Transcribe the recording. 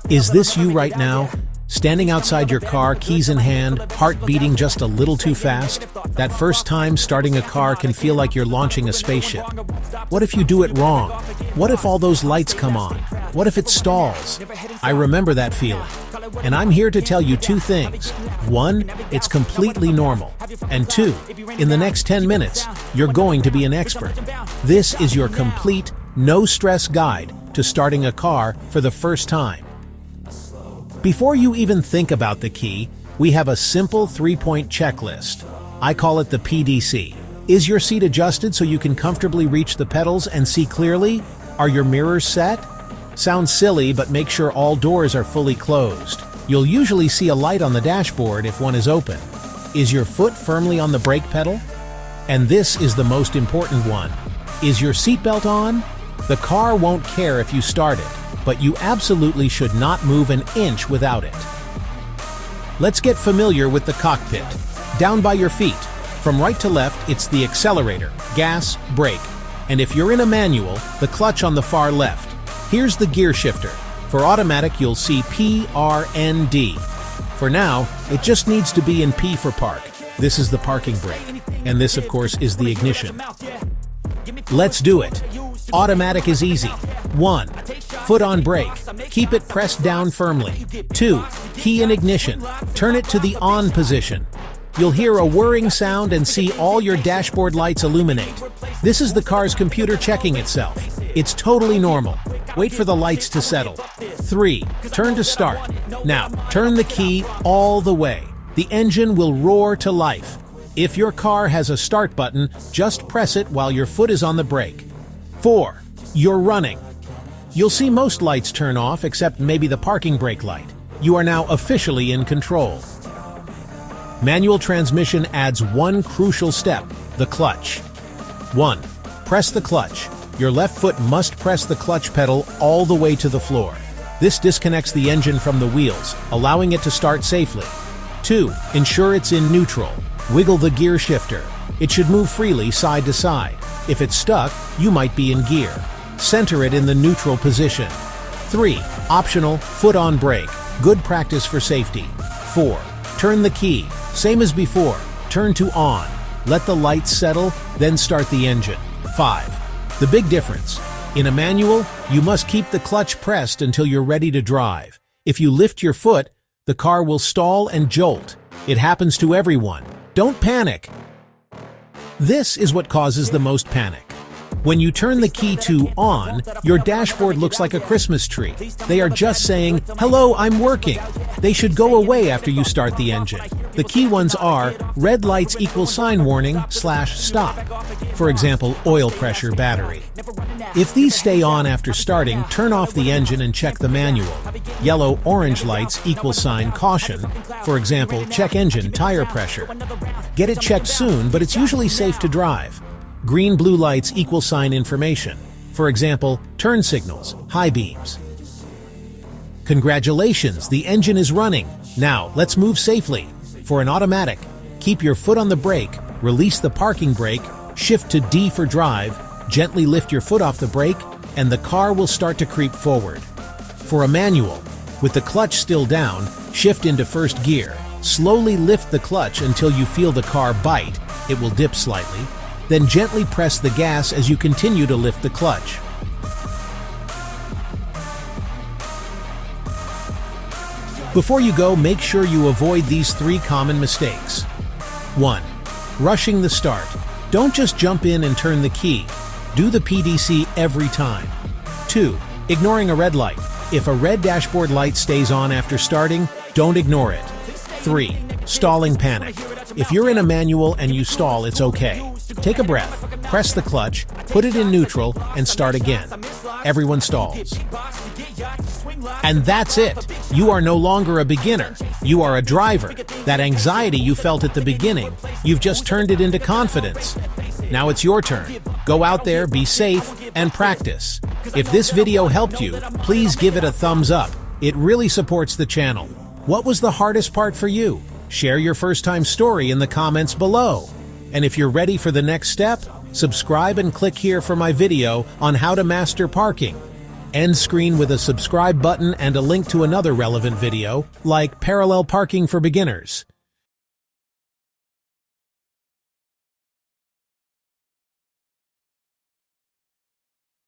Is this you right now? Standing outside your car, keys in hand, heart beating just a little too fast? That first time starting a car can feel like you're launching a spaceship. What if you do it wrong? What if all those lights come on? What if it stalls? I remember that feeling. And I'm here to tell you two things. One, it's completely normal. And two, in the next 10 minutes, you're going to be an expert. This is your complete, no-stress guide to starting a car for the first time. Before you even think about the key, we have a simple 3-point checklist. I call it the PDC. Is your seat adjusted so you can comfortably reach the pedals and see clearly? Are your mirrors set? Sounds silly, but make sure all doors are fully closed. You'll usually see a light on the dashboard if one is open. Is your foot firmly on the brake pedal? And this is the most important one. Is your seatbelt on? The car won't care if you start it, but you absolutely should not move an inch without it. Let's get familiar with the cockpit. Down by your feet, from right to left, it's the accelerator, gas, brake. And if you're in a manual, the clutch on the far left. Here's the gear shifter. For automatic, you'll see P, R, N, D. For now, it just needs to be in P for park. This is the parking brake. And this, of course, is the ignition. Let's do it. Automatic is easy. 1. Foot on brake. Keep it pressed down firmly. 2. Key in ignition. Turn it to the on position. You'll hear a whirring sound and see all your dashboard lights illuminate. This is the car's computer checking itself. It's totally normal. Wait for the lights to settle. 3. Turn to start. Now, turn the key all the way. The engine will roar to life. If your car has a start button, just press it while your foot is on the brake. 4. You're running. You'll see most lights turn off except maybe the parking brake light. You are now officially in control. Manual transmission adds one crucial step, the clutch. 1. Press the clutch. Your left foot must press the clutch pedal all the way to the floor. This disconnects the engine from the wheels, allowing it to start safely. 2. Ensure it's in neutral. Wiggle the gear shifter. It should move freely side to side. If it's stuck, you might be in gear. Center it in the neutral position. 3. Optional, foot on brake. Good practice for safety. 4. Turn the key. Same as before. Turn to on. Let the lights settle, then start the engine. 5. The big difference. In a manual, you must keep the clutch pressed until you're ready to drive. If you lift your foot, the car will stall and jolt. It happens to everyone. Don't panic. This is what causes the most panic. When you turn the key to on, your dashboard looks like a Christmas tree. They are just saying, "Hello, I'm working." They should go away after you start the engine. The key ones are red lights equal sign warning / stop. For example, oil pressure, battery. If these stay on after starting, turn off the engine and check the manual. Yellow orange lights equal sign caution. For example, check engine, tire pressure. Get it checked soon, but it's usually safe to drive. Green blue lights equal sign information. For example, turn signals, high beams. Congratulations, the engine is running. Now, let's move safely. For an automatic, keep your foot on the brake, release the parking brake, shift to D for drive, gently lift your foot off the brake, and the car will start to creep forward. For a manual, with the clutch still down, shift into first gear. Slowly lift the clutch until you feel the car bite. It will dip slightly. Then gently press the gas as you continue to lift the clutch. Before you go, make sure you avoid these 3 common mistakes. 1. Rushing the start. Don't just jump in and turn the key. Do the PDC every time. 2. Ignoring a red light. If a red dashboard light stays on after starting, don't ignore it. 3. Stalling panic. If you're in a manual and you stall, it's okay. Take a breath, press the clutch, put it in neutral, and start again. Everyone stalls. And that's it. You are no longer a beginner. You are a driver. That anxiety you felt at the beginning, you've just turned it into confidence. Now it's your turn. Go out there, be safe, and practice. If this video helped you, please give it a thumbs up. It really supports the channel. What was the hardest part for you? Share your first-time story in the comments below. And if you're ready for the next step, subscribe and click here for my video on how to master parking. End screen with a subscribe button and a link to another relevant video, like Parallel Parking for Beginners.